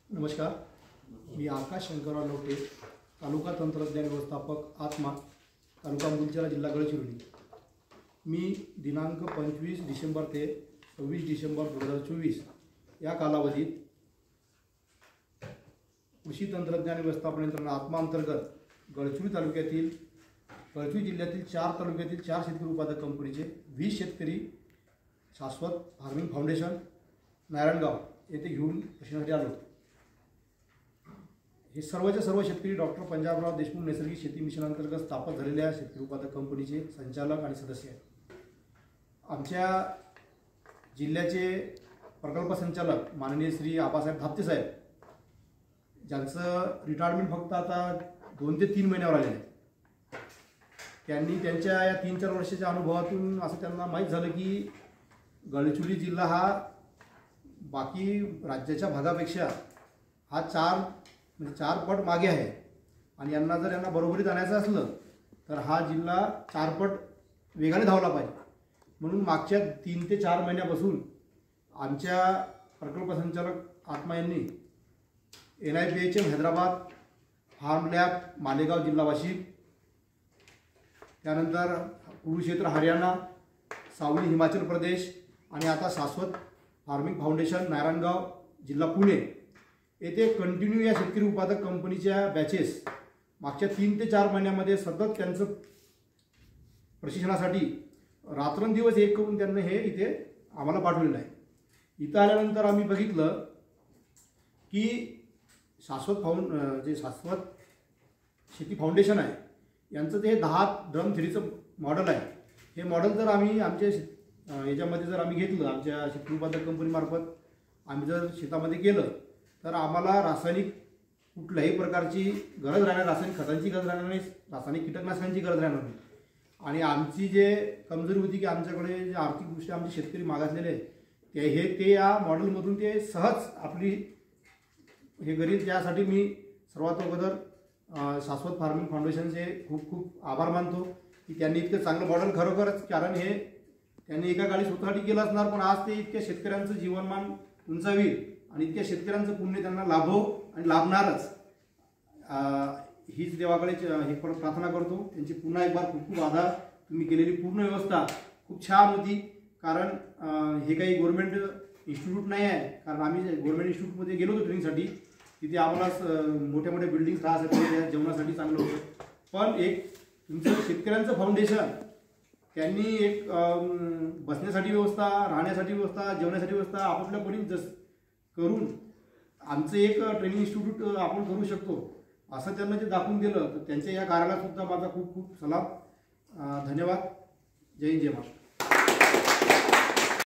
नमस्कार, मी आकाश शंकरराव लवटे, तालुका तंत्रज्ञान व्यवस्थापक आत्मा, तालुका मुलचेरा, जिल्हा गडचिरोली। मी दिनांक 25 डिसेंबर ते 26 डिसेंबर 2024 या कालावधीत कृषी तंत्रज्ञान व्यवस्थापन यंत्रणा आत्मा अंतर्गत गडचिरोली जिल्ह्यातील 4 तालुक्यातील 4 शेतकरी उत्पादक कंपनीचे 20 शेतकरी शाश्वत फार्मिंग फाउंडेशन नारायणगाव येथे घेऊन प्रशिक्षणासाठी आलो। हे सर्वचे सर्व शेतकरी डॉक्टर पंजाबराव देशमुख नैसर्गिक शेती मिशन अंतर्गत स्थापन झालेल्या शेतकरी उत्पादक कंपनीचे संचालक आणि सदस्य आहेत। आमच्या जिल्ह्याचे प्रकल्प संचालक माननीय श्री आबासाहेब धापते साहेब, ज्यांचं रिटायरमेंट फक्त आता 2 ते 3 महिन्यावर आलेलं आहे। त्यांनी त्यांच्या या 3-4 वर्षाच्या अनुभवातून असं त्यांना माहीत झालं की गडचिरोली जिल्हा हा बाकी राज्याच्या भागापेक्षा हा 4 पट मागे आहे आणि यांना बरोबरीत आणायचं असलं तर हा जिल्हा 4 पट वेगाने धावला पाहिजे। म्हणून मागच्या 3 ते 4 महिन्यापासून आमच्या प्रकल्प संचालक आत्मा यांनी NIPHM Hyderabad, farm lab Malegaon जिल्हा वाशिम, त्यानंतर कुरुक्षेत्र हरियाणा, सावली हिमाचल प्रदेश आणि आता शाश्वत फार्मिंग फाउंडेशन नारायणगाव जिल्हा पुणे येथे कंटिन्यू या शेतकरी उत्पादक कंपनीच्या बॅचेस मागच्या 3 ते 4 महिन्यामध्ये सतत त्यांचं प्रशिक्षणासाठी रात्रंदिवस एक करून त्यांनी हे इथे आम्हाला पाठवलेलं आहे। इथं आल्यानंतर आम्ही बघितलं की शाश्वत शेती फाउंडेशन आहे यांचं ते 10 ड्रम थ्रीचं मॉडेल आहे। हे मॉडेल जर आम्ही आमच्या याच्यामध्ये जर आम्ही घेतलं, आमच्या शेतकरी उत्पादक कंपनीमार्फत आम्ही जर शेतामध्ये केलं तर आम्हाला रासायनिक कुठल्याही प्रकारची गरज राहणार, रासायनिक खतांची गरज राहणार नाही, रासायनिक कीटकनाशकांची गरज राहणार नाही। आणि आमची जे कमजोरी होती की आमच्याकडे जे आर्थिकदृष्ट्या आमचे शेतकरी मागासलेले ते या मॉडेलमधून ते सहज आपली हे करील। त्यासाठी मी सर्वात अगोदर शाश्वत फार्मिंग फाउंडेशनचे खूप खूप आभार मानतो की त्यांनी इतकं चांगलं मॉडेल खरोखरच, कारण हे त्यांनी एका काळी स्वतःसाठी केलं असणार, पण आज ते इतक्या शेतकऱ्यांचं जीवनमान उंचावील आणि इतक्या शेतकऱ्यांचं पुण्य त्यांना लाभो आणि लाभणारच, हीच देवाकडे हे प्रार्थना करतो। त्यांची पुन्हा एक बार खूप खूप आभार। तुम्ही केलेली पूर्ण व्यवस्था खूप छान होती, कारण हे काही गव्हर्नमेंट इन्स्टिट्यूट नाही आहे, कारण आम्ही गव्हर्नमेंट इन्स्टिट्यूटमध्ये गेलो होतो ट्रेनिंगसाठी, तिथे आम्हाला मोठ्या मोठ्या बिल्डिंग्स राहण्यासाठी जेवणासाठी चांगलं होतं, पण एक तुमचं शेतकऱ्यांचं फाउंडेशन त्यांनी एक बसण्यासाठी व्यवस्था, राहण्यासाठी व्यवस्था, जेवण्यासाठी व्यवस्था आपापल्या परीने करून आमचं एक ट्रेनिंग इन्स्टिट्यूट आपण करू शकतो असं त्यांना जे दाखवून दिलं, तर त्यांच्या या कार्याला सुद्धा माझा खूप खूप सलाम, धन्यवाद। जय हिंद, जय महाराष्ट्र।